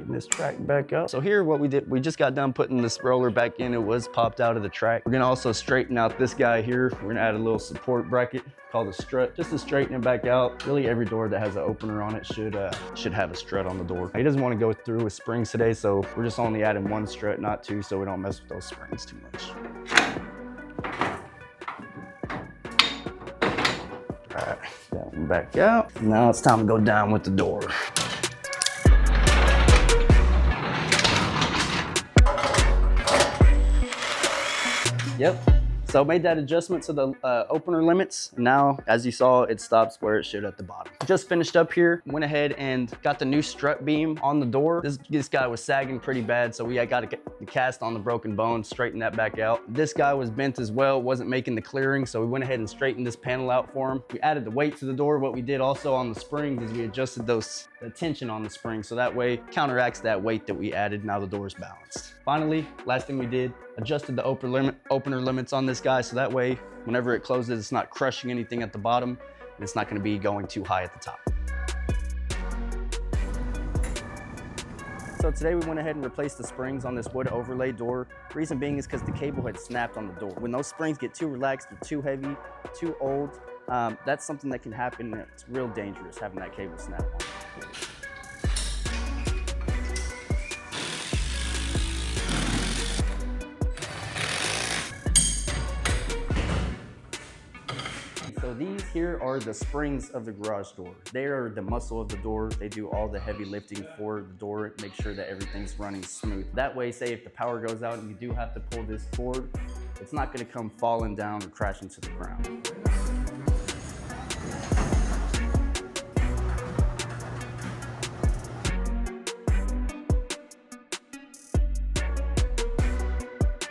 straighten this track back up. So here what we did, we just got done putting this roller back in. It was popped out of the track. We're gonna also straighten out this guy here. We're gonna add a little support bracket called a strut, just to straighten it back out. Really every door that has an opener on it should have a strut on the door. He doesn't want to go through with springs today, so we're just only adding one strut, not two, so we don't mess with those springs too much. All right, that one back out. Now it's time to go down with the door. Yep. So made that adjustment to the opener limits. Now, as you saw, it stops where it should at the bottom. Just finished up here, went ahead and got the new strut beam on the door. This guy was sagging pretty bad, so I got to get the cast on the broken bone, straighten that back out. This guy was bent as well, wasn't making the clearing, so we went ahead and straightened this panel out for him. We added the weight to the door. What we did also on the springs is we adjusted the tension on the spring, so that way counteracts that weight that we added. Now the door is balanced. Finally, last thing we did, adjusted the opener limits on this guy, so that way whenever it closes, it's not crushing anything at the bottom, and it's not going to be going too high at the top. So today we went ahead and replaced the springs on this wood overlay door. Reason being is because the cable had snapped on the door. When those springs get too relaxed or too heavy, too old, that's something that can happen. It's real dangerous having that cable snap on. So these here are the springs of the garage door. They are the muscle of the door. They do all the heavy lifting for the door, make sure that everything's running smooth. That way, say if the power goes out and you do have to pull this cord, it's not gonna come falling down or crashing to the ground.